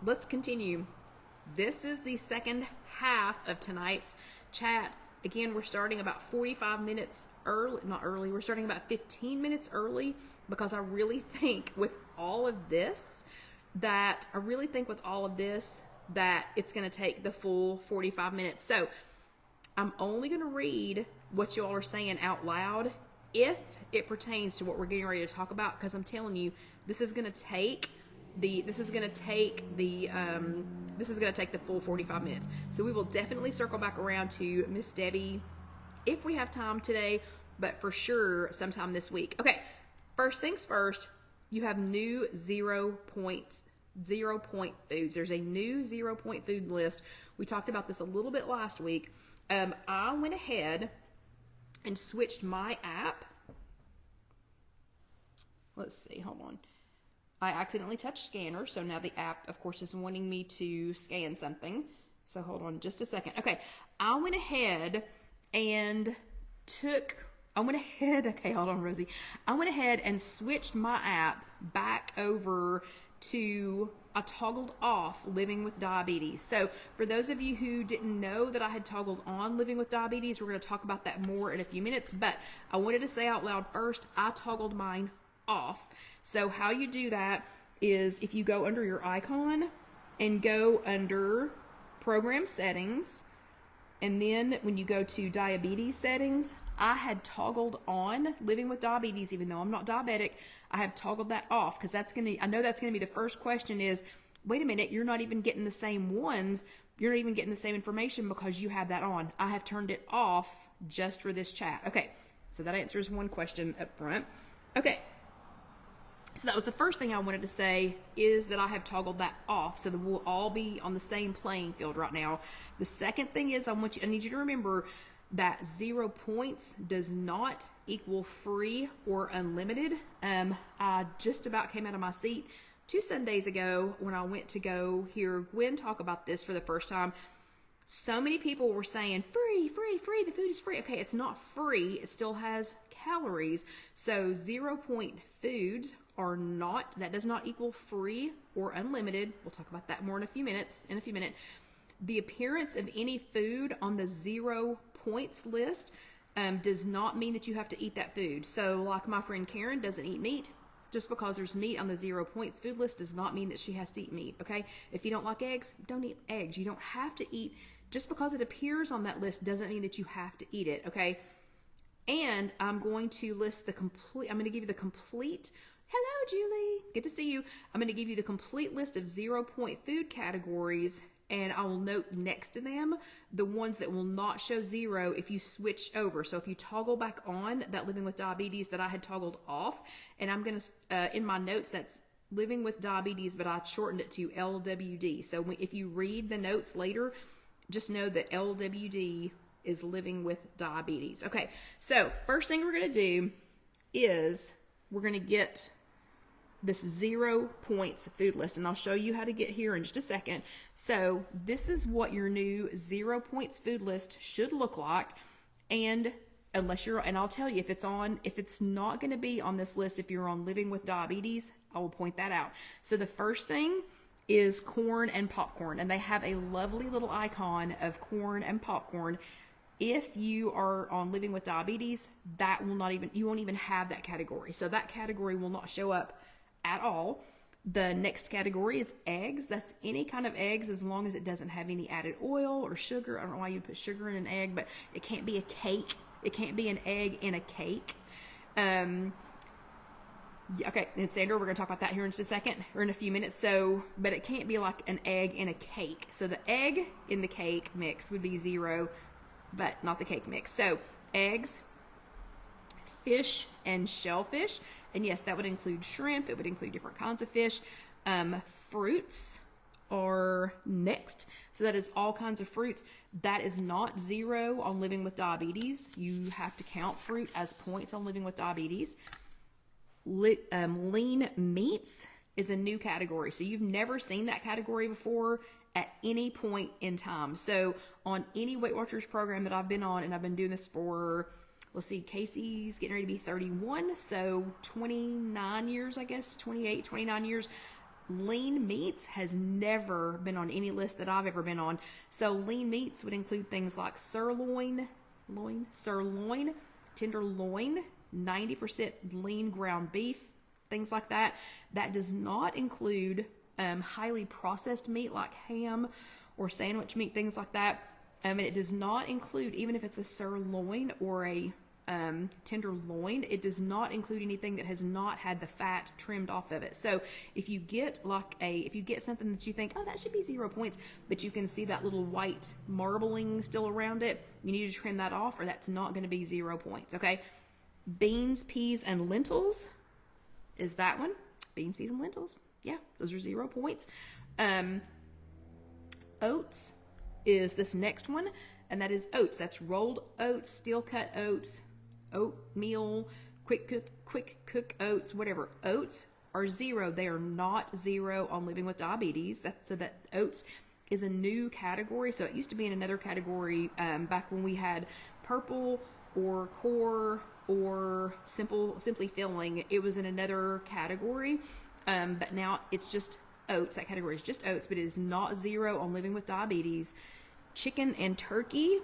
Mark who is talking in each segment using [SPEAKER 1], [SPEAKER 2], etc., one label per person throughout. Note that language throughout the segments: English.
[SPEAKER 1] let's continue. This is the second half of tonight's chat. Again, we're starting about 45 minutes early, not early, we're starting about 15 minutes early because I really think with all of this that it's going to take the full 45 minutes. So I'm only going to read what you all are saying out loud if it pertains to what we're getting ready to talk about, because I'm telling you, this is going to take the full 45 minutes. So we will definitely circle back around to Miss Debbie if we have time today, but for sure sometime this week. Okay, first things first, you have new 0-point foods. There's a new 0-point food list. We talked about this a little bit last week. I went ahead and switched my app. Let's see, hold on. I accidentally touched scanner, so now the app, of course, is wanting me to scan something. So hold on just a second. Okay, I went ahead and okay, hold on, Rosie. I went ahead and switched my app back over to, I toggled off Living with Diabetes. So for those of you who didn't know that I had toggled on Living with Diabetes, we're going to talk about that more in a few minutes, but I wanted to say out loud first, I toggled mine off. So how you do that is if you go under your icon and go under Program Settings, and then when you go to Diabetes Settings, I had toggled on Living with Diabetes, even though I'm not diabetic. I have toggled that off because I know that's gonna be the first question is, wait a minute, you're not even getting the same ones. You're not even getting the same information because you have that on. I have turned it off just for this chat. Okay, so that answers one question up front. Okay. So that was the first thing I wanted to say, is that I have toggled that off so that we'll all be on the same playing field right now. The second thing is I need you to remember that 0 points does not equal free or unlimited. I just about came out of my seat 2 Sundays ago when I went to go hear Gwen talk about this for the first time. So many people were saying, free, free, free, the food is free. Okay, it's not free. It still has calories. So 0-point foods are not, that does not equal free or unlimited. We'll talk about that more in a few minutes. The appearance of any food on the 0 points list does not mean that you have to eat that food. So like my friend Karen doesn't eat meat. Just because there's meat on the 0 points food list does not mean that she has to eat meat, okay? If you don't like eggs, don't eat eggs. You don't have to eat, just because it appears on that list doesn't mean that you have to eat it, okay? And I'm going to list I'm going to give you the complete, hello Julie, good to see you. I'm going to give you the complete list of 0-point food categories, and I will note next to them the ones that will not show 0 if you switch over. So if you toggle back on that Living with Diabetes that I had toggled off, and I'm going to, in my notes, that's Living with Diabetes, but I shortened it to LWD. So if you read the notes later, just know that LWD is Living with Diabetes. Okay, so first thing we're going to do is we're going to get this 0 points food list, and I'll show you how to get here in just a second. So this is what your new 0 points food list should look like, and and I'll tell you if it's not going to be on this list if you're on Living with Diabetes, I will point that out. So the first thing is corn and popcorn, and they have a lovely little icon of corn and popcorn. If you are on Living with Diabetes, you won't even have that category. So that category will not show up at all. The next category is eggs. That's any kind of eggs as long as it doesn't have any added oil or sugar. I don't know why you put sugar in an egg, but it can't be a cake. It can't be an egg in a cake. Okay, and Sandra, we're going to talk about that here in just a second, or in a few minutes. So, but it can't be like an egg in a cake. So the egg in the cake mix would be 0, but not the cake mix. So eggs, fish, and shellfish. And yes, that would include shrimp. It would include different kinds of fish. Fruits are next. So that is all kinds of fruits. That is not 0 on Living with Diabetes. You have to count fruit as points on Living with Diabetes. Lean meats is a new category. So you've never seen that category before at any point in time. So on any Weight Watchers program that I've been on, and I've been doing this for, let's see, Casey's getting ready to be 31, so 29 years, I guess, 28, 29 years. Lean meats has never been on any list that I've ever been on. So lean meats would include things like sirloin, tenderloin, 90% lean ground beef, things like that. That does not include highly processed meat like ham or sandwich meat, things like that. And it does not include, even if it's a sirloin or a tenderloin, it does not include anything that has not had the fat trimmed off of it. So if you get if you get something that you think, oh, that should be 0 points, but you can see that little white marbling still around it, you need to trim that off, or that's not going to be 0 points. Okay. Beans, peas, and lentils is that one. Beans, peas, and lentils. Yeah, those are 0 points. Oats is this next one, and that is oats. That's rolled oats, steel cut oats, oatmeal, quick cook oats, whatever. Oats are 0. They are not 0 on living with diabetes. So that oats is a new category. So it used to be in another category back when we had purple or core or simply filling. It was in another category, but now it's just oats. That category is just oats, but it is not 0 on living with diabetes. Chicken and turkey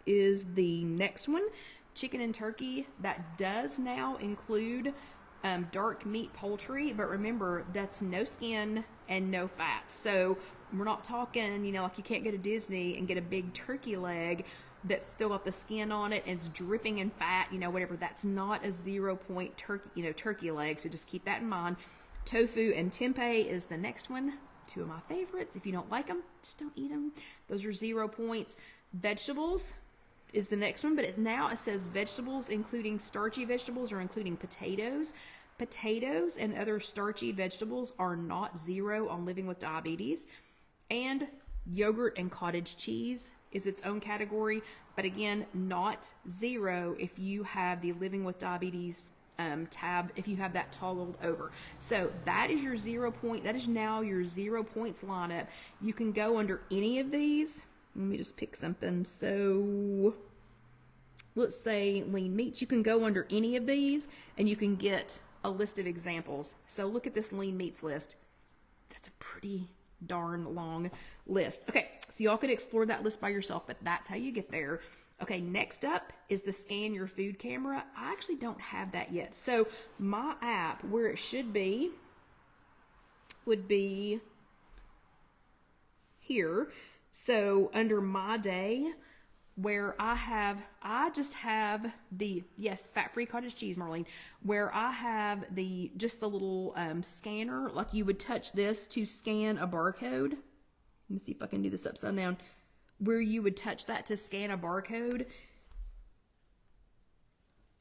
[SPEAKER 1] is the next one. Chicken and turkey, that does now include dark meat poultry, but remember, that's no skin and no fat. So we're not talking, like you can't go to Disney and get a big turkey leg that's still got the skin on it and it's dripping in fat, whatever. That's not a 0 point turkey, turkey leg. So just keep that in mind. Tofu and tempeh is the next one. 2 of my favorites. If you don't like them, just don't eat them. Those are 0 points. Vegetables is the next one, but it says vegetables, including starchy vegetables or including potatoes. Potatoes and other starchy vegetables are not 0 on living with diabetes. And yogurt and cottage cheese is its own category, but again, not 0 if you have the living with diabetes tab, if you have that toggled over. So that is your 0 point. That is now your 0 points lineup. You can go under any of these. Let me just pick something. So let's say lean meats. You can go under any of these and you can get a list of examples. So look at this lean meats list. That's a pretty darn long list. Okay, so y'all could explore that list by yourself, but that's how you get there. Okay, next up is the scan your food camera. I actually don't have that yet. So my app, where it should be, would be here. So under my day, where I just have the, yes, fat-free cottage cheese, Marlene, where I have just the little scanner, like you would touch this to scan a barcode. Let me see if I can do this upside down. Where you would touch that to scan a barcode.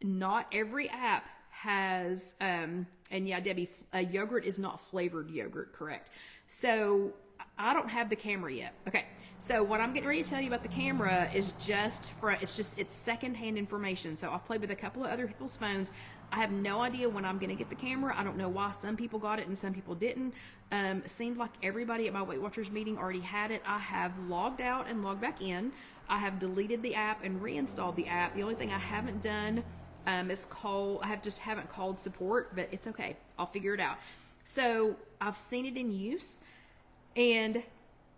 [SPEAKER 1] Not every app has, and yeah, Debbie, yogurt is not flavored yogurt, correct? So I don't have the camera yet. Okay, so what I'm getting ready to tell you about the camera is it's secondhand information. So I've played with a couple of other people's phones. I have no idea when I'm going to get the camera. I don't know why some people got it and some people didn't. It seemed like everybody at my Weight Watchers meeting already had it. I have logged out and logged back in. I have deleted the app and reinstalled the app. The only thing I haven't done is haven't called support, but it's okay. I'll figure it out. So I've seen it in use, and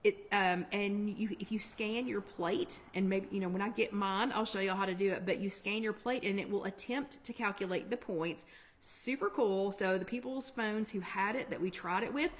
[SPEAKER 1] if you scan your plate, and maybe, when I get mine, I'll show you how to do it, but you scan your plate and it will attempt to calculate the points. Super cool. So the people's phones who had it, that we tried it with,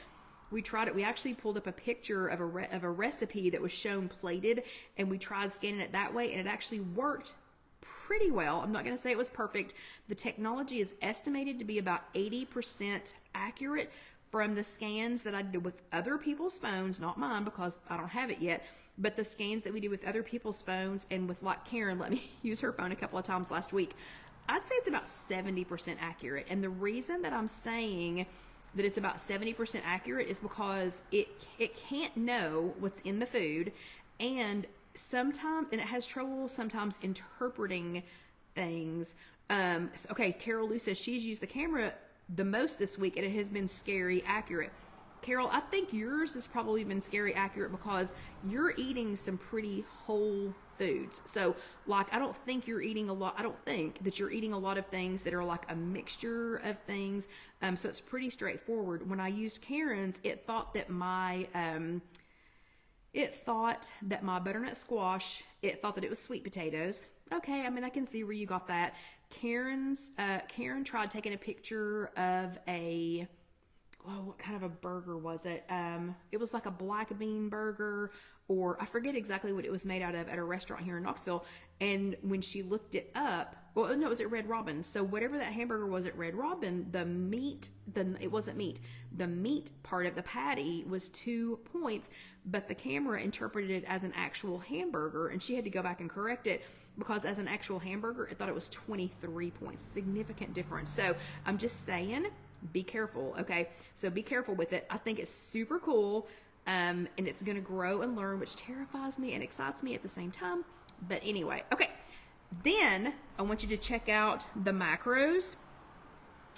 [SPEAKER 1] we actually pulled up a picture of a recipe that was shown plated, and we tried scanning it that way, and it actually worked pretty well. I'm not going to say it was perfect. The technology is estimated to be about 80% accurate from the scans that I did with other people's phones, not mine because I don't have it yet, but the scans that we did with other people's phones, and with, like, Karen let me use her phone a couple of times last week, I'd say it's about 70% accurate. And the reason that I'm saying that it's about 70% accurate is because it can't know what's in the food, and it has trouble sometimes interpreting things. Okay, Carol Lou says she's used the camera the most this week, and it has been scary accurate. Carol, I think yours has probably been scary accurate because you're eating some pretty whole foods. So like, I don't think that you're eating a lot of things that are like a mixture of things. So it's pretty straightforward. When I used Karen's, it thought that my butternut squash, it thought that it was sweet potatoes. Okay, I mean, I can see where you got that. Karen tried taking a picture of what kind of a burger was it? It was like a black bean burger, or I forget exactly what it was made out of, at a restaurant here in Knoxville. And when she looked it up, well, no, it was at Red Robin. So whatever that hamburger was at Red Robin, it wasn't meat. The meat part of the patty was 2 points, but the camera interpreted it as an actual hamburger, and she had to go back and correct it, because as an actual hamburger, it thought it was 23 points. Significant difference. So I'm just saying, be careful, okay? So be careful with it. I think it's super cool, and it's going to grow and learn, which terrifies me and excites me at the same time. But anyway, okay. Then I want you to check out the macros.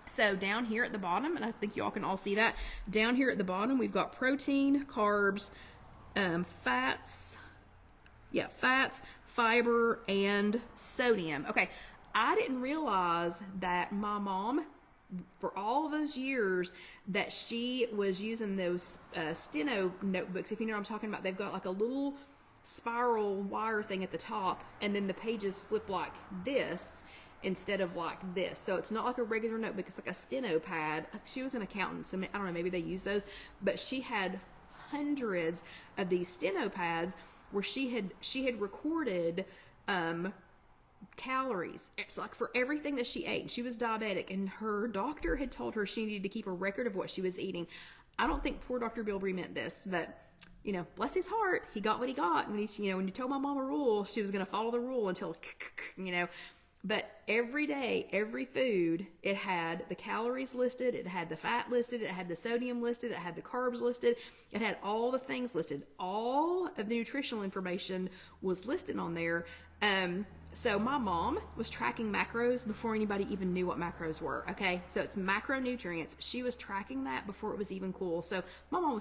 [SPEAKER 1] So down here at the bottom, and I think y'all can all see that, down here at the bottom, we've got protein, carbs, fats, fiber, and sodium. Okay, I didn't realize that my mom, for all of those years that she was using those steno notebooks, if you know what I'm talking about, they've got like a little spiral wire thing at the top, and then the pages flip like this instead of like this. So it's not like a regular notebook, it's like a steno pad. She was an accountant, so I don't know, maybe they use those, but she had hundreds of these steno pads where she had recorded calories. It's like for everything that she ate. She was diabetic, and her doctor had told her she needed to keep a record of what she was eating. I don't think poor Dr. Bilbrey meant this, but you know, bless his heart, he got what he got. When when you told my mom a rule, she was going to follow the rule until, But every day, every food, it had the calories listed, it had the fat listed, it had the sodium listed, it had the carbs listed, it had all the things listed. All of the nutritional information was listed on there. So my mom was tracking macros before anybody even knew what macros were, okay? So it's macronutrients. She was tracking that before it was even cool. So my mom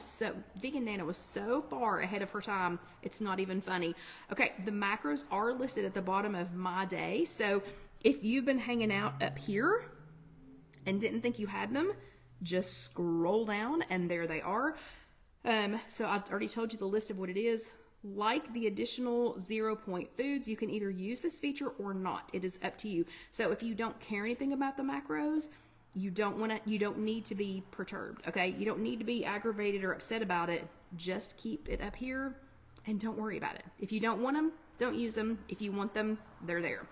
[SPEAKER 1] Vegan Nana was so far ahead of her time, it's not even funny. Okay, the macros are listed at the bottom of my day. So if you've been hanging out up here and didn't think you had them, just scroll down and there they are. So I already told you the list of what it is. Like the additional 0 point foods, you can either use this feature or not. It is up to you. So if you don't care anything about the macros, you don't need to be perturbed, okay? You don't need to be aggravated or upset about it. Just keep it up here and don't worry about it. If you don't want them, don't use them. If you want them, they're there.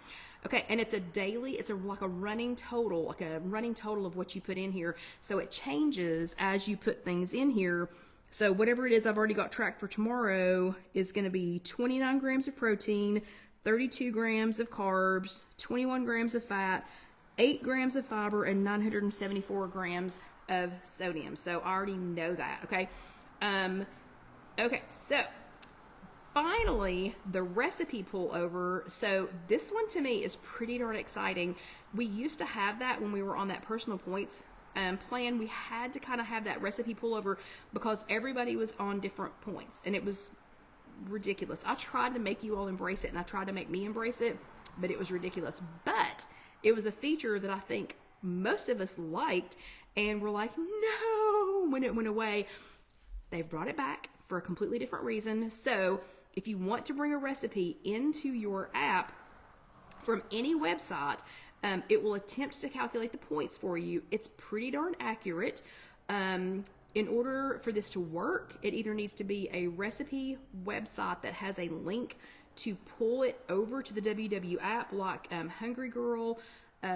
[SPEAKER 1] Okay, and it's like a running total of what you put in here. So it changes as you put things in here. So whatever it is I've already got tracked for tomorrow is going to be 29 grams of protein, 32 grams of carbs, 21 grams of fat, 8 grams of fiber, and 974 grams of sodium. So I already know that, okay? Okay, so finally, the recipe pullover. So this one to me is pretty darn exciting. We used to have that when we were on that personal points plan. We had to kind of have that recipe pullover because everybody was on different points, and it was ridiculous. I tried to make you all embrace it, and I tried to make me embrace it, but it was ridiculous. But it was a feature that I think most of us liked, and we're like, no, when it went away. They've brought it back for a completely different reason. So if you want to bring a recipe into your app from any website, it will attempt to calculate the points for you. It's pretty darn accurate. In order for this to work, it either needs to be a recipe website that has a link to pull it over to the WW app, like Hungry Girl,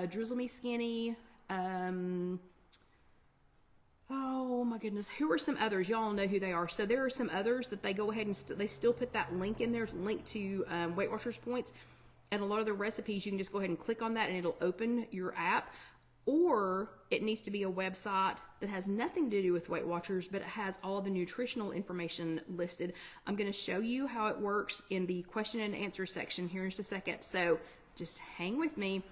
[SPEAKER 1] Drizzle Me Skinny, oh my goodness, who are some others? Y'all know who they are. So there are some others that they go ahead and they still put that link in there, link to Weight Watchers points. And a lot of the recipes, you can just go ahead and click on that and it'll open your app. Or it needs to be a website that has nothing to do with Weight Watchers, but it has all the nutritional information listed. I'm going to show you how it works in the question and answer section here in just a second. So just hang with me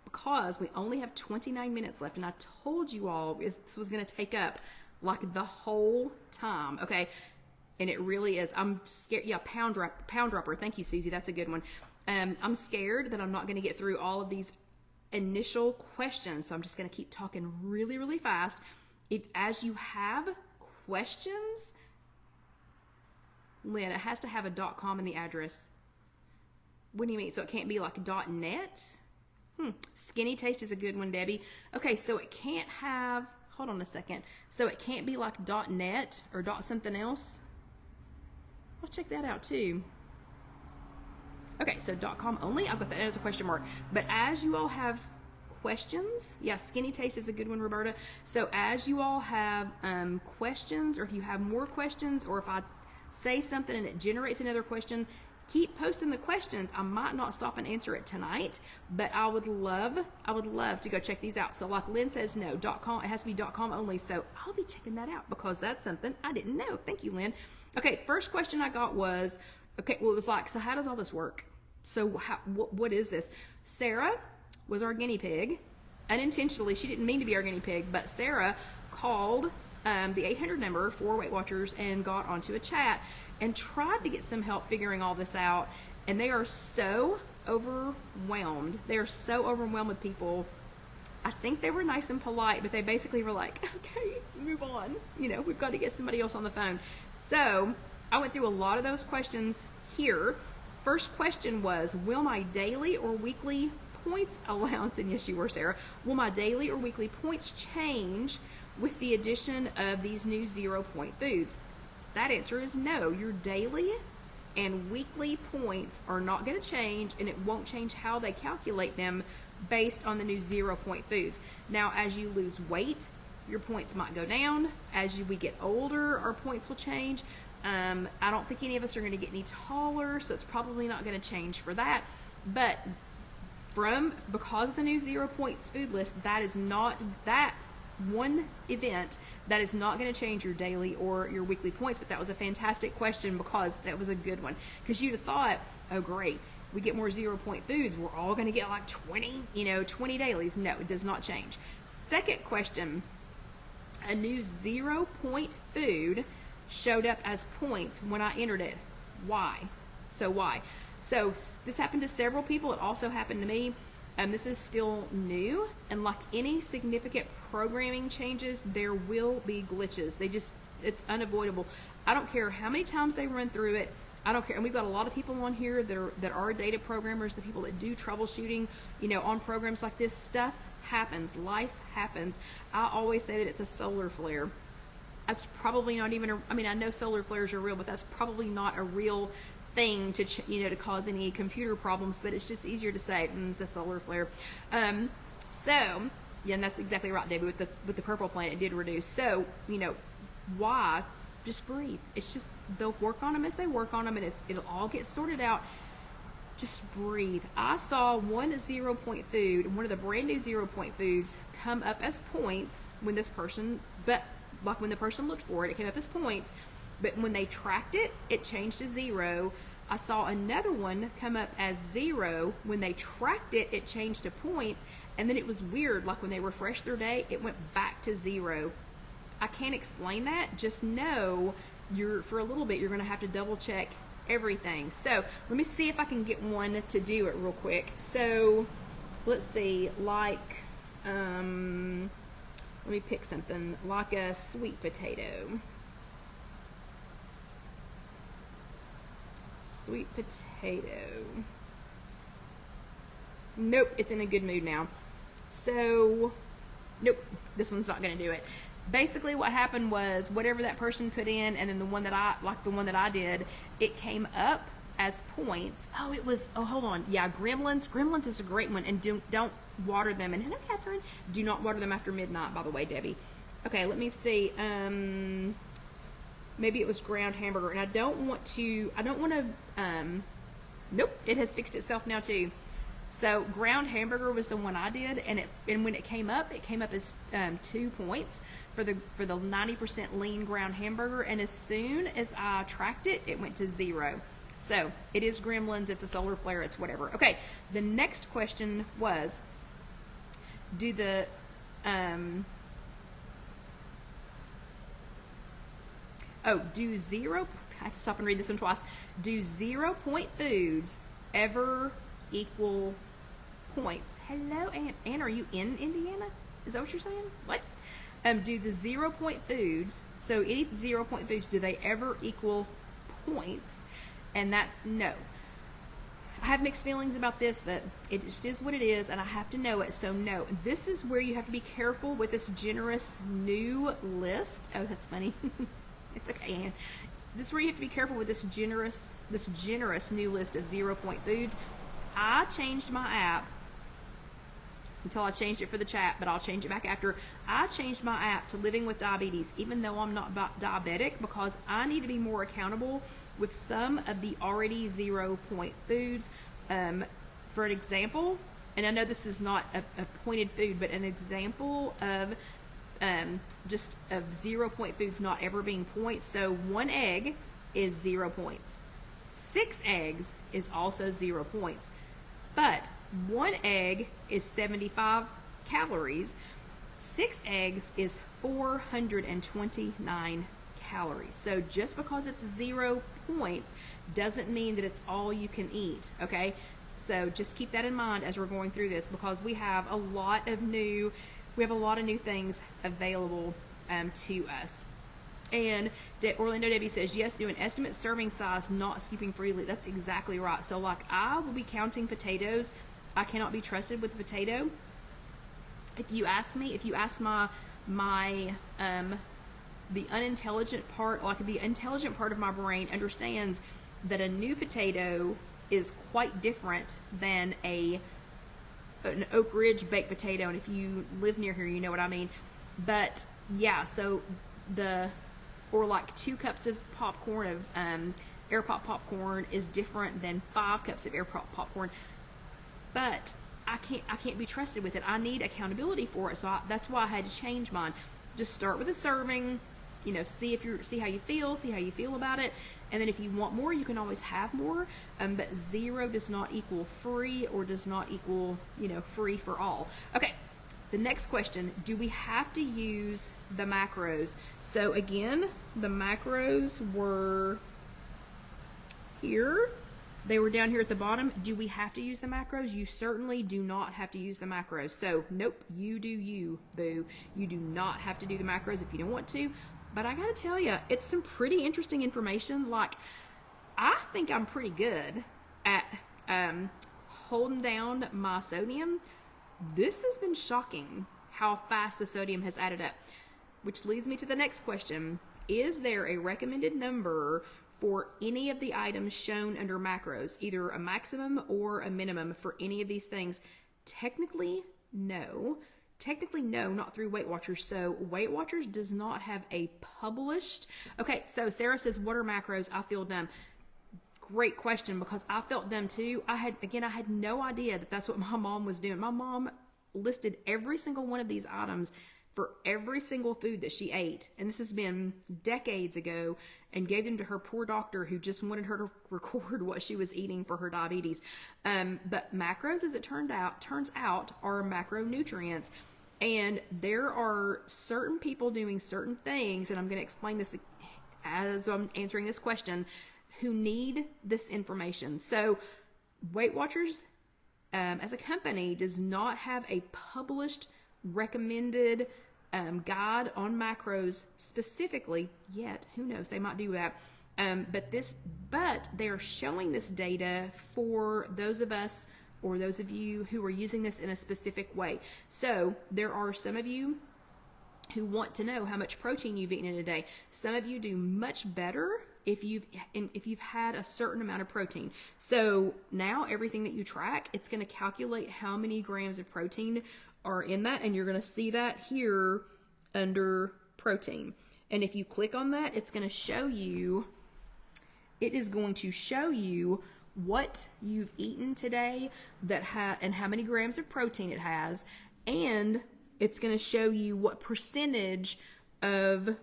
[SPEAKER 1] because we only have 29 minutes left. And I told you all this was going to take up like the whole time. Okay. And it really is. I'm scared. Yeah, pound dropper. Thank you, Susie. That's a good one. I'm scared that I'm not going to get through all of these initial questions. So I'm just going to keep talking really, really fast. As you have questions, Lynn, it has to have a .com in the address. What do you mean? So it can't be like .net? Skinny Taste is a good one, Debbie. Okay, so it can't have, hold on a second. So it can't be like .net or something else? I'll check that out too. Okay, so .com only. I've got that as a question mark. But as you all have questions, yeah, Skinny Taste is a good one, Roberta. So as you all have questions, or if you have more questions, or if I say something and it generates another question, keep posting the questions. I might not stop and answer it tonight, but I would love to go check these out. So like Lynn says, no, .com, it has to be .com only. So I'll be checking that out because that's something I didn't know. Thank you, Lynn. Okay, first question I got was, okay, well, it was like, so how does all this work? So what is this? Sarah was our guinea pig. Unintentionally, she didn't mean to be our guinea pig, but Sarah called the 800 number for Weight Watchers and got onto a chat and tried to get some help figuring all this out. And they are so overwhelmed. They are so overwhelmed with people. I think they were nice and polite, but they basically were like, okay, move on. You know, we've got to get somebody else on the phone. So I went through a lot of those questions here. First question was, will my daily or weekly points allowance, and yes, you were, Sarah, will my daily or weekly points change with the addition of these new 0-point foods? That answer is no. Your daily and weekly points are not going to change, and it won't change how they calculate them based on the new 0-point foods. Now, as you lose weight, your points might go down. As we get older, our points will change. I don't think any of us are going to get any taller, so it's probably not going to change for that. But because of the new 0-points food list, that is not, that one event, that is not going to change your daily or your weekly points. But that was a fantastic question because that was a good one. Because you'd have thought, oh great, we get more 0-point foods, we're all going to get like 20 dailies. No, it does not change. Second question, a new 0-point food showed up as points when I entered it. Why? So why? So this happened to several people. It also happened to me. This is still new, and like any significant programming changes, there will be glitches. It's unavoidable. I don't care how many times they run through it. I don't care. And we've got a lot of people on here that are data programmers, the people that do troubleshooting, on programs like this. Stuff happens. Life happens. I always say that it's a solar flare. That's probably not even I know solar flares are real, but that's probably not a real thing to cause any computer problems, but it's just easier to say it's a solar flare. So yeah, and that's exactly right, David, with the purple planet, it did reduce. So why? Just breathe. It's just, they'll work on them as they work on them, and it'll all get sorted out. Just breathe. I saw one 0-point food, one of the brand new 0-point foods, come up as points when this person, when the person looked for it came up as points, but when they tracked it, it changed to 0. I saw another one come up as 0. When they tracked it, it changed to points, and then it was weird. Like when they refreshed their day, it went back to 0. I can't explain that. Just know for a little bit, you're going to have to double check everything. So let me see if I can get one to do it real quick. So let's see, like, let me pick something like a sweet potato. Sweet potato. Nope, it's in a good mood now. So, nope, this one's not going to do it. Basically what happened was whatever that person put in, and then the one that I did, it came up as points. Hold on. Yeah, Gremlins. Gremlins is a great one, and don't water them. And hello, Catherine. Do not water them after midnight, by the way, Debbie. Okay, let me see. Maybe it was ground hamburger, and I don't want to, nope, it has fixed itself now too. So ground hamburger was the one I did, and when it came up as 2 points for the 90% lean ground hamburger, and as soon as I tracked it, it went to 0. So it is Gremlins, it's a solar flare, it's whatever. Okay, the next question was, do 0, I have to stop and read this one twice. Do 0 point foods ever equal points? Hello, Ann. Ann, are you in Indiana? Is that what you're saying? What? Do the 0 point foods, so any 0 point foods, do they ever equal points? And that's no. I have mixed feelings about this, but it just is what it is, and I have to know it, so no. This is where you have to be careful with this generous new list. Oh, that's funny. It's okay, Ann. This is where you have to be careful with this generous new list of 0 point foods. I changed my app until I changed it for the chat, but I'll change it back after. I changed my app to Living with Diabetes, even though I'm not diabetic, because I need to be more accountable with some of the already 0 point foods. For an example, and I know this is not a pointed food, but an example of just of 0 point foods not ever being points. So 1 egg is 0 points. 6 eggs is also 0 points. But 1 egg is 75 calories. 6 eggs is 429 calories. So just because it's 0 points doesn't mean that it's all you can eat, okay? So just keep that in mind as we're going through this, because we have a lot of new things available to us. And Orlando Debbie says, yes, do an estimate serving size, not scooping freely. That's exactly right. So like I will be counting potatoes. I cannot be trusted with the potato. If you ask the unintelligent part, like the intelligent part of my brain understands that a new potato is quite different than an Oak Ridge baked potato. And if you live near here, you know what I mean. But yeah, so or like 2 cups of popcorn of air pop popcorn is different than 5 cups of air pop popcorn. But I can't be trusted with it. I need accountability for it. So that's why I had to change mine. Just start with a serving, see how you feel about it. And then if you want more, you can always have more. But 0 does not equal free, or does not equal, free for all. Okay. The next question, do we have to use the macros? So again, the macros were here. They were down here at the bottom. Do we have to use the macros? You certainly do not have to use the macros. So nope, you do you, boo. You do not have to do the macros if you don't want to. But I gotta tell you, it's some pretty interesting information. Like, I think I'm pretty good at holding down my sodium. This has been shocking how fast the sodium has added up, which leads me to the next question. Is there a recommended number for any of the items shown under macros, either a maximum or a minimum for any of these things? Technically, no. Technically, no, not through Weight Watchers. So Weight Watchers does not have a published. Okay, so Sarah says, what are macros? I feel dumb. Great question, because I felt dumb too. I had no idea that that's what my mom was doing. My mom listed every single one of these items for every single food that she ate. And this has been decades ago, and gave them to her poor doctor who just wanted her to record what she was eating for her diabetes. But macros, as it turns out, are macronutrients. And there are certain people doing certain things, and I'm going to explain this as I'm answering this question, who need this information. So Weight Watchers, as a company, does not have a published recommended guide on macros specifically yet. Who knows? They might do that. But they are showing this data for those of us, or those of you who are using this in a specific way. So there are some of you who want to know how much protein you've eaten in a day. Some of you do much better if you've had a certain amount of protein. So now everything that you track, it's going to calculate how many grams of protein are in that, and you're going to see that here under protein. And if you click on that, it's going to show you, what you've eaten today and how many grams of protein it has, and it's going to show you what percentage of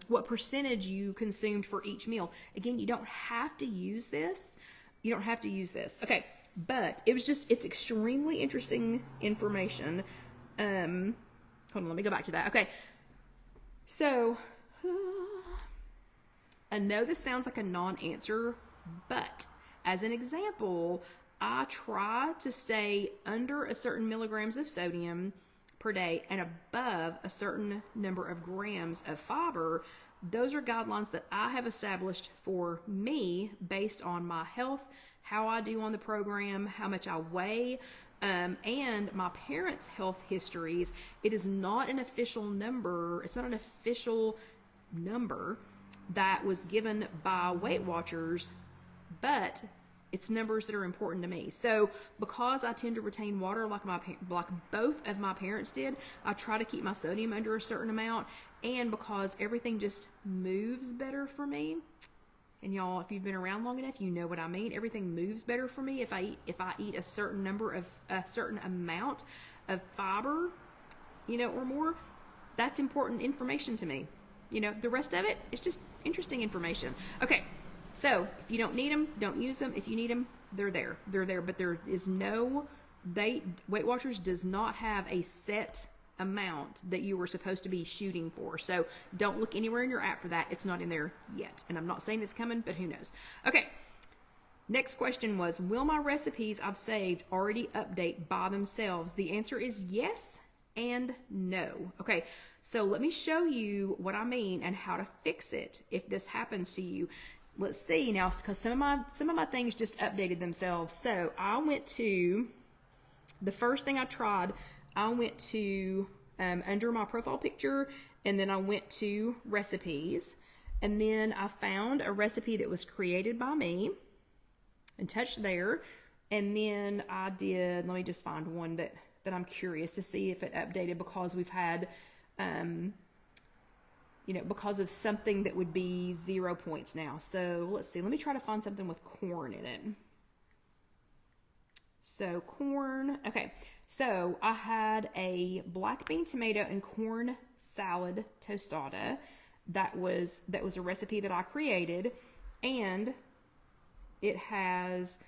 [SPEAKER 1] what percentage you consumed for each meal. Again, you don't have to use this. Okay. But it's extremely interesting information. Hold on, let me go back to that. Okay. So, I know this sounds like a non-answer, but as an example, I try to stay under a certain milligrams of sodium per day and above a certain number of grams of fiber. Those are guidelines that I have established for me based on my health, how I do on the program, how much I weigh, and my parents' health histories. It is not an official number. It's not an official number that was given by Weight Watchers, but it's numbers that are important to me. So because I tend to retain water like both of my parents did, I try to keep my sodium under a certain amount, and because everything just moves better for me. And y'all, if you've been around long enough, you know what I mean. Everything moves better for me if I eat a certain amount of fiber, or more. That's important information to me. The rest of it is just interesting information. Okay, so if you don't need them, don't use them. If you need them, they're there. They're there, but there is Weight Watchers does not have a set amount that you were supposed to be shooting for. So don't look anywhere in your app for that. It's not in there yet. And I'm not saying it's coming, but who knows? Okay. Next question was, will my recipes I've saved already update by themselves? The answer is yes and no. Okay. So let me show you what I mean and how to fix it if this happens to you. Let's see now, because some of my things just updated themselves. So I went to the first thing I tried. I went to under my profile picture, and then I went to recipes, and then I found a recipe that was created by me and touched there. And then I did, let me just find one that I'm curious to see if it updated, because we've had, because of something that would be 0 points now. So let's see, let me try to find something with corn in it. So corn, okay. So I had a black bean tomato and corn salad tostada. That was a recipe that I created, and it has,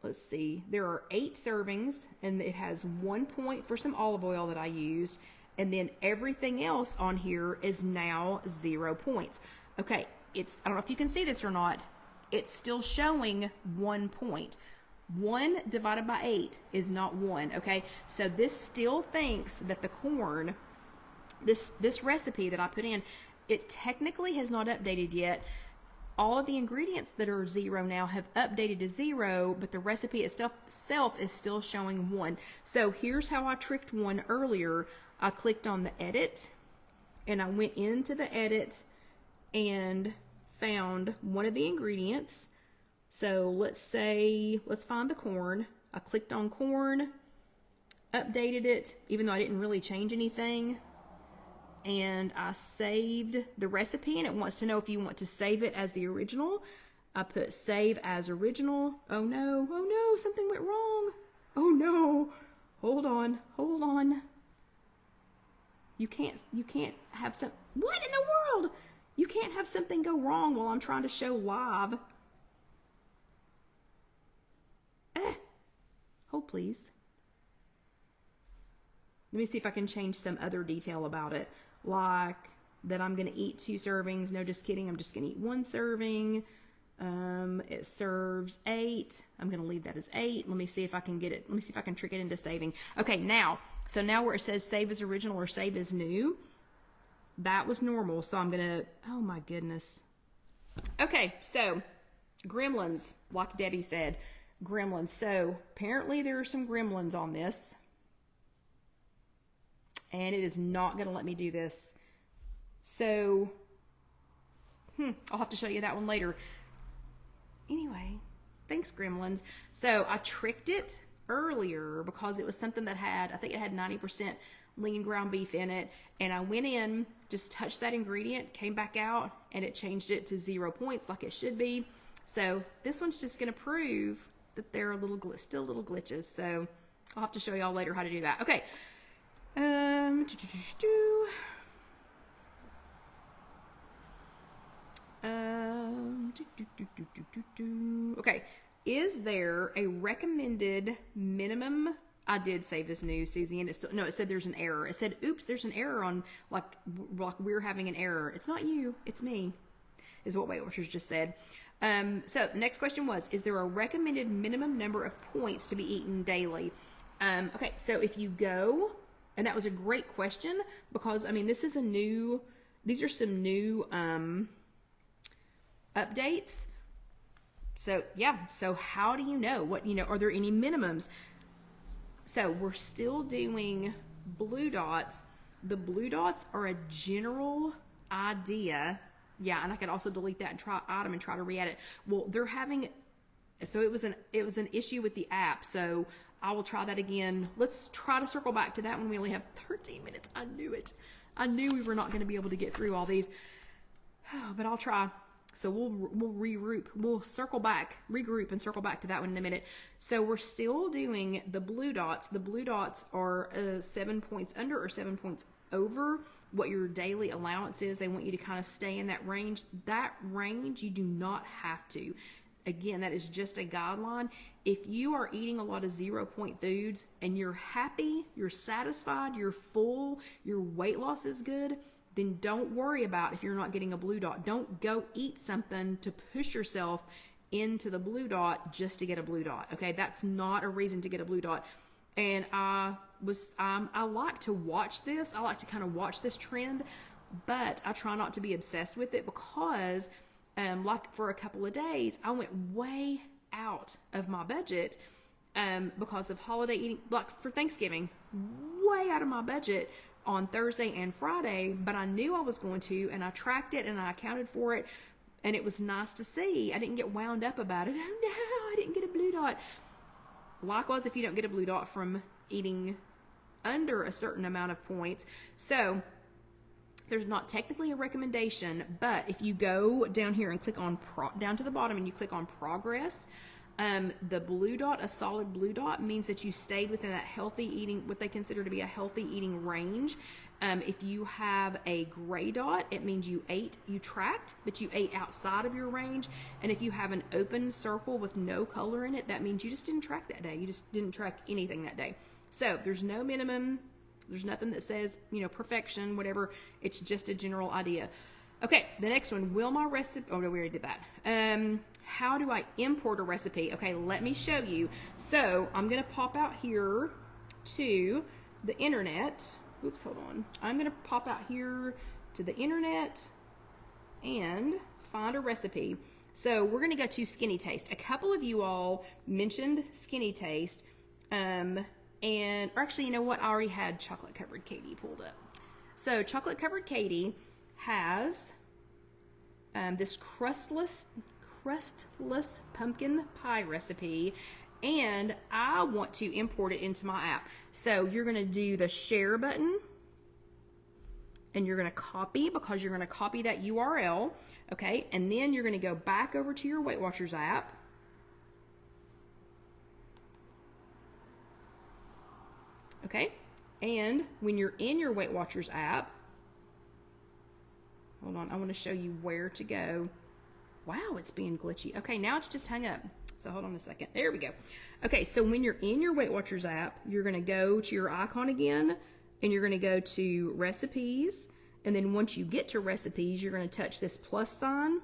[SPEAKER 1] let's see, there are 8 servings, and it has 1 point for some olive oil that I used, and then everything else on here is now 0 points. Okay, I don't know if you can see this or not, it's still showing 1 point. 1 divided by 8 is not 1, okay? So this still thinks that the corn, this recipe that I put in, it technically has not updated yet. All of the ingredients that are 0 now have updated to 0, but the recipe itself is still showing 1. So here's how I tricked one earlier. I clicked on the edit, and I went into the edit and found one of the ingredients. So let's find the corn. I clicked on corn, updated it, even though I didn't really change anything. And I saved the recipe, and it wants to know if you want to save it as the original. I put save as original. Oh no, something went wrong. Oh no, hold on. You can't have what in the world? You can't have something go wrong while I'm trying to show live. Hold please. Let me see if I can change some other detail about it. Like that I'm going to eat 2 servings. No, just kidding. I'm just going to eat 1 serving. It serves 8. I'm going to leave that as 8. Let me see if I can get it. Let me see if I can trick it into saving. Okay, now where it says save as original or save as new, that was normal. So I'm going to, oh my goodness. Okay, so gremlins, like Debbie said, gremlins. So apparently there are some gremlins on this, and it is not going to let me do this. So, I'll have to show you that one later. Anyway, thanks gremlins. So I tricked it earlier because it was something that I think it had 90% lean ground beef in it. And I went in, just touched that ingredient, came back out, and it changed it to 0 points like it should be. So this one's just going to prove that there are still little glitches. So I'll have to show y'all later how to do that. Okay. Okay, is there a recommended minimum? I did save as new, Susie, and it said there's an error. It said, oops, there's an error on, like we're having an error. It's not you, it's me. is what Weight Watchers just said. So the next question was, is there a recommended minimum number of points to be eaten daily? Okay, so if you go, and that was a great question, because I mean, these are some new updates. So yeah, so how do you know what, are there any minimums? So we're still doing blue dots. The blue dots are a general idea. Yeah, and I could also delete that and try item and try to re-add it. Well, they're having, so it was an issue with the app. So I will try that again. Let's try to circle back to that when we only have 13 minutes. I knew it. I knew we were not going to be able to get through all these, but I'll try. So we'll regroup. We'll regroup and circle back to that one in a minute. So we're still doing the blue dots. The blue dots are 7 points under or 7 points over what your daily allowance is. They want you to kind of stay in that range. That range, you do not have to. Again, that is just a guideline. If you are eating a lot of 0-point foods and you're happy, you're satisfied, you're full, your weight loss is good, then don't worry about if you're not getting a blue dot. Don't go eat something to push yourself into the blue dot just to get a blue dot. Okay, that's not a reason to get a blue dot. And I like to watch this. I like to kind of watch this trend, but I try not to be obsessed with it because, like for a couple of days, I went way out of my budget because of holiday eating. Like for Thanksgiving, way out of my budget on Thursday and Friday, but I knew I was going to, and I tracked it and I accounted for it, and it was nice to see. I didn't get wound up about it. Oh no, I didn't get a blue dot. Likewise, if you don't get a blue dot from eating under a certain amount of points. So there's not technically a recommendation, but if you go down here and click on down to the bottom and you click on progress, the blue dot, a solid blue dot, means that you stayed within that healthy eating, what they consider to be a healthy eating range. If you have a gray dot, it means you tracked, but you ate outside of your range. And if you have an open circle with no color in it, that means you just didn't track that day. You just didn't track anything that day. So there's no minimum. There's nothing that says, perfection, whatever. It's just a general idea. Okay, the next one, will my recipe, oh no, we already did that. How do I import a recipe? Okay, let me show you. So I'm gonna pop out here to the internet. Oops, hold on. I'm gonna pop out here to the internet and find a recipe. So we're gonna go to Skinny Taste. A couple of you all mentioned Skinny Taste. Or actually, you know what? I already had Chocolate Covered Katie pulled up. So Chocolate Covered Katie has this crustless pumpkin pie recipe, and I want to import it into my app. So you're going to do the share button, and you're going to copy, because you're going to copy that URL, okay? And then you're going to go back over to your Weight Watchers app. Okay, and when you're in your Weight Watchers app, hold on, I want to show you where to go. Wow, it's being glitchy. Okay, now it's just hung up. So hold on a second. There we go. Okay, so when you're in your Weight Watchers app, you're going to go to your icon again, and you're going to go to recipes. And then once you get to recipes, you're going to touch this plus sign,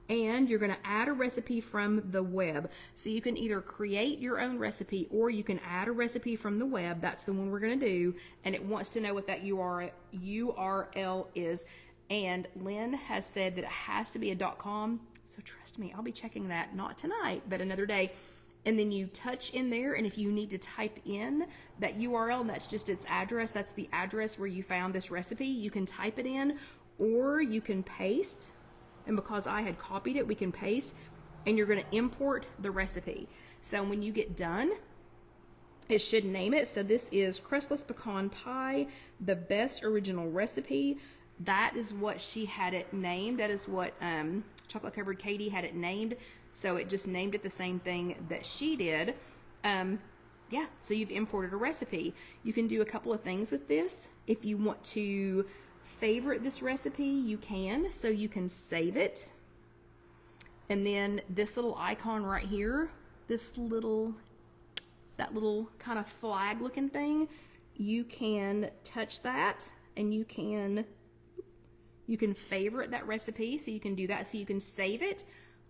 [SPEAKER 1] and you're going to add a recipe from the web. So you can either create your own recipe or you can add a recipe from the web. That's the one we're going to do. And it wants to know what that URL is. And Lynn has said that it has to be a .com. So trust me, I'll be checking that, not tonight, but another day. And then you touch in there, and if you need to type in that URL, and that's just its address, that's the address where you found this recipe, you can type it in, or you can paste. And because I had copied it, we can paste, and you're going to import the recipe. So when you get done, it should name it. So this is crustless pecan pie, the best original recipe. That is what she had it named. That is what Chocolate Covered Katie had it named. So it just named it the same thing that she did. Yeah, so you've imported a recipe. You can do a couple of things with this. If you want to favorite this recipe, you can. So you can save it. And then this little icon right here, that little kind of flag looking thing, you can touch that, and you can You can favorite that recipe, so you can do that. So you can save it,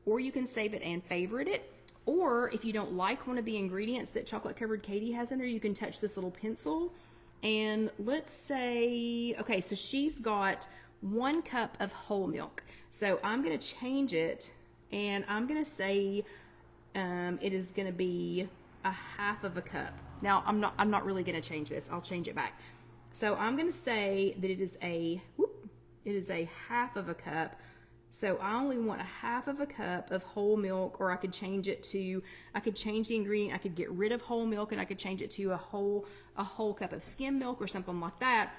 [SPEAKER 1] or you can save it and favorite it. Or if you don't like one of the ingredients that Chocolate Covered Katie has in there, you can touch this little pencil. And let's say, okay, so she's got 1 cup of whole milk. So I'm going to change it, and I'm going to say it is going to be a 1/2 cup. Now I'm not really going to change this. I'll change it back. So I'm going to say that it is a 1/2 cup. So I only want a 1/2 cup of whole milk, or I could change it to, I could change the ingredient. I could get rid of whole milk, and I could change it to a whole cup of skim milk or something like that.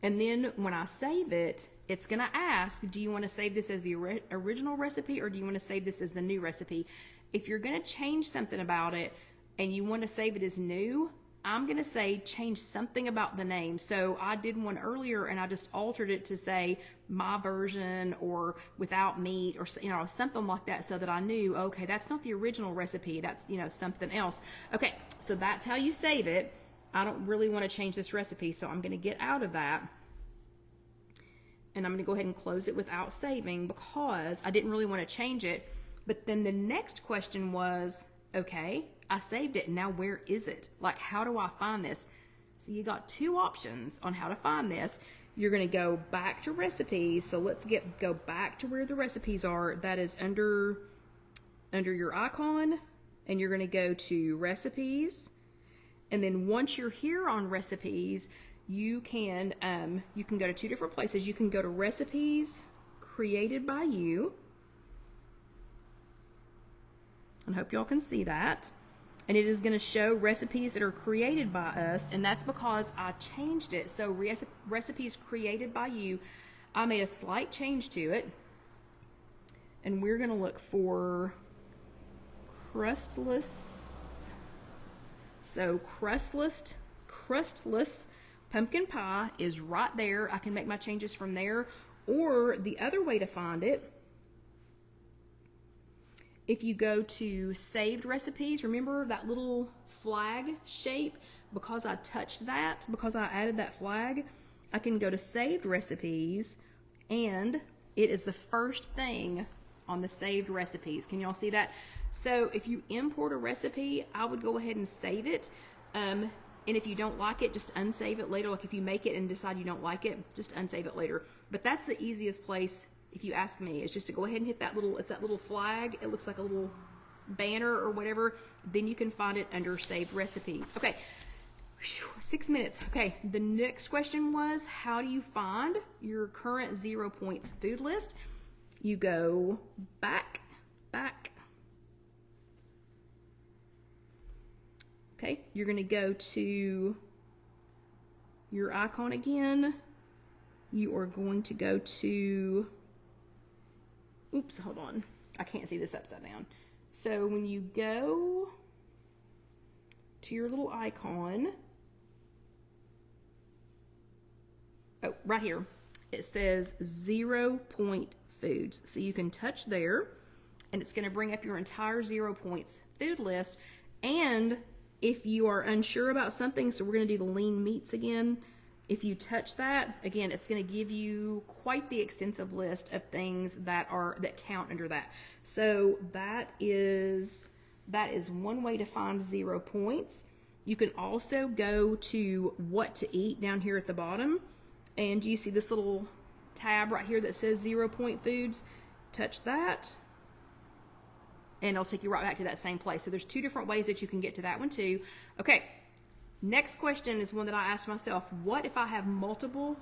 [SPEAKER 1] And then when I save it, it's going to ask, do you want to save this as the original recipe, or do you want to save this as the new recipe? If you're going to change something about it and you want to save it as new, I'm going to say change something about the name. So I did one earlier and I just altered it to say my version, or without meat, or something like that, so that I knew, okay, that's not the original recipe, that's something else. Okay, so that's how you save it. I don't really want to change this recipe, so I'm going to get out of that. And I'm going to go ahead and close it without saving, because I didn't really want to change it. But then the next question was, okay, I saved it, now where is it? Like, how do I find this? So you got 2 options on how to find this. You're going to go back to recipes. So let's go back to where the recipes are. That is under your icon, and you're going to go to recipes. And then once you're here on recipes, you can go to 2 different places. You can go to recipes created by you. I hope y'all can see that. And it is going to show recipes that are created by us, and that's because I changed it. So recipes created by you, I made a slight change to it. And we're going to look for crustless. So crustless pumpkin pie is right there. I can make my changes from there. Or the other way to find it, if you go to saved recipes, remember that little flag shape? Because I touched that, because I added that flag, I can go to saved recipes, and it is the first thing on the saved recipes. Can y'all see that? So if you import a recipe, I would go ahead and save it. And if you don't like it, just unsave it later. Like if you make it and decide you don't like it, just unsave it later. But that's the easiest place, if you ask me, is just to go ahead and hit that little flag. It looks like a little banner or whatever. Then you can find it under saved recipes. Okay, 6 minutes. Okay, the next question was, how do you find your current 0 points food list? You go back. Okay, you're going to go to your icon again. You are going to go to, oops, hold on. I can't see this upside down. So when you go to your little icon, oh, right here, it says 0 point foods. So you can touch there, and it's going to bring up your entire 0 points food list. And if you are unsure about something, so we're going to do the lean meats again. If you touch that, again, it's going to give you quite the extensive list of things that count under that. So that is one way to find 0 points. You can also go to what to eat down here at the bottom, and you see this little tab right here that says 0 point foods. Touch that, and it'll take you right back to that same place. So there's 2 different ways that you can get to that one too. Okay. Next question is one that I asked myself. What if I have multiple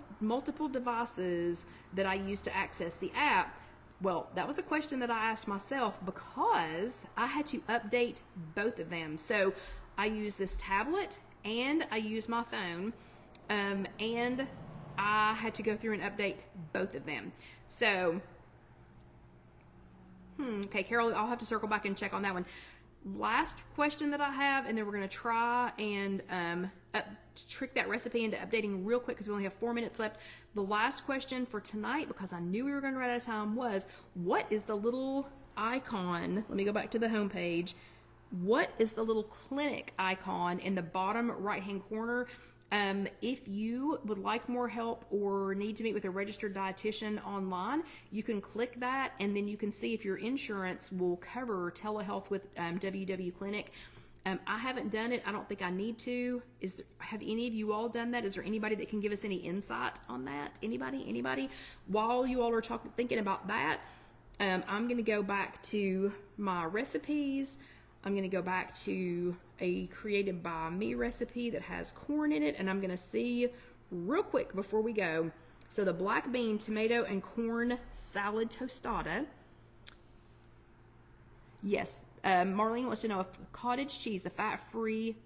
[SPEAKER 1] devices that I use to access the app? Well, that was a question that I asked myself because I had to update both of them. So I use this tablet and I use my phone, and I had to go through and update both of them. So, okay, Carol, I'll have to circle back and check on that one. Last question that I have, and then we're going to try and trick that recipe into updating real quick because we only have 4 minutes left. The last question for tonight, because I knew we were going to run out of time, was what is the little icon? Let me go back to the home page. What is the little clinic icon in the bottom right hand corner? If you would like more help or need to meet with a registered dietitian online, you can click that, and then you can see if your insurance will cover telehealth with WW Clinic. I haven't done it. I don't think I need to. Have any of you all done that? Is there anybody that can give us any insight on that? Anybody? While you all are thinking about that, I'm going to go back to my recipes. I'm going to go back to a created by me recipe that has corn in it, and I'm going to see real quick before we go. So the black bean, tomato, and corn salad tostada. Yes, Marlene wants to know if cottage cheese, the fat-free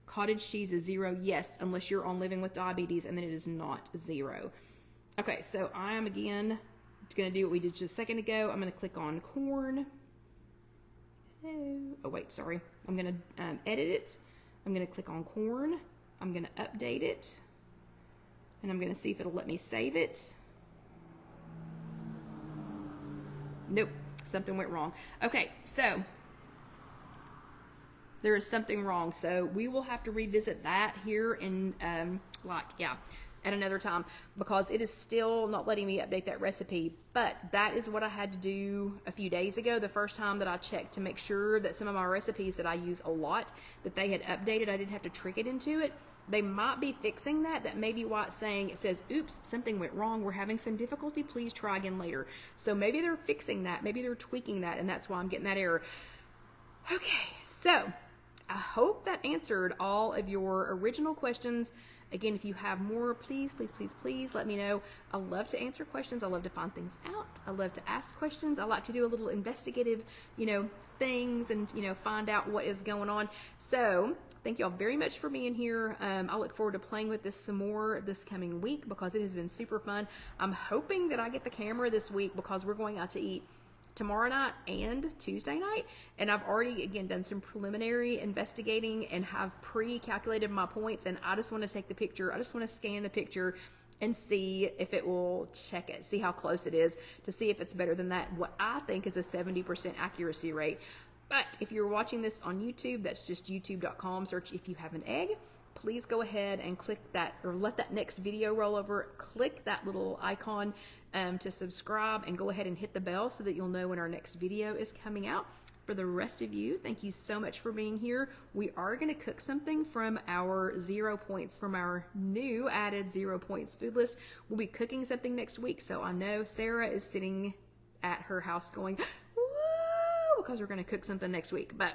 [SPEAKER 1] cottage cheese, is 0. Yes, unless you're on living with diabetes, and then it is not 0. Okay, so I am again going to do what we did just a second ago. I'm going to click on corn. Oh wait, sorry. I'm going to edit it. I'm going to click on corn. I'm going to update it. And I'm going to see if it'll let me save it. Nope, something went wrong. Okay, so there is something wrong. So we will have to revisit that here in at another time, because it is still not letting me update that recipe. But that is what I had to do a few days ago, the first time that I checked to make sure that some of my recipes that I use a lot, that they had updated. I didn't have to trick it into it. They might be fixing that. That may be why it's saying, it says, oops, something went wrong. We're having some difficulty. Please try again later. So maybe they're fixing that. Maybe they're tweaking that, and that's why I'm getting that error. Okay, so I hope that answered all of your original questions. Again, if you have more, please let me know. I love to answer questions. I love to find things out. I love to ask questions. I like to do a little investigative, things and, find out what is going on. So thank y'all very much for being here. I look forward to playing with this some more this coming week, because it has been super fun. I'm hoping that I get the camera this week, because we're going out to eat tomorrow night and Tuesday night, and I've already again done some preliminary investigating and have pre-calculated my points, and I just want to take the picture. I just want to scan the picture and see if it will check it, see how close it is, to see if it's better than that, what I think is a 70% accuracy rate. But if you're watching this on YouTube, that's just youtube.com, search If You Have an Egg. Please go ahead and click that, or let that next video roll over, click that little icon to subscribe, and go ahead and hit the bell so that you'll know when our next video is coming out. For the rest of you, thank you so much for being here. We are going to cook something from our 0 points, from our new added 0 points food list. We'll be cooking something next week, so I know Sarah is sitting at her house going, woo, because we're going to cook something next week. But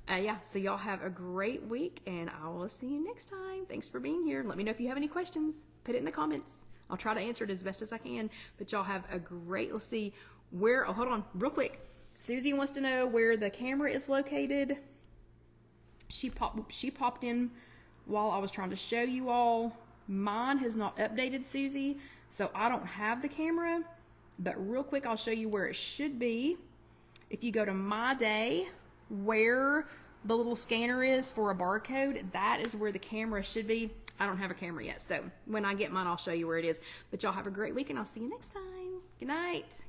[SPEAKER 1] yeah, so y'all have a great week, and I will see you next time. Thanks for being here. Let me know if you have any questions. Put it in the comments. I'll try to answer it as best as I can, but y'all have a great, let's see where, oh, hold on real quick. Susie wants to know where the camera is located. She popped in while I was trying to show you all. Mine has not updated, Susie, so I don't have the camera, but real quick, I'll show you where it should be. If you go to My Day, where the little scanner is for a barcode, that is where the camera should be. I don't have a camera yet, so when I get mine, I'll show you where it is. But y'all have a great week, and I'll see you next time. Good night.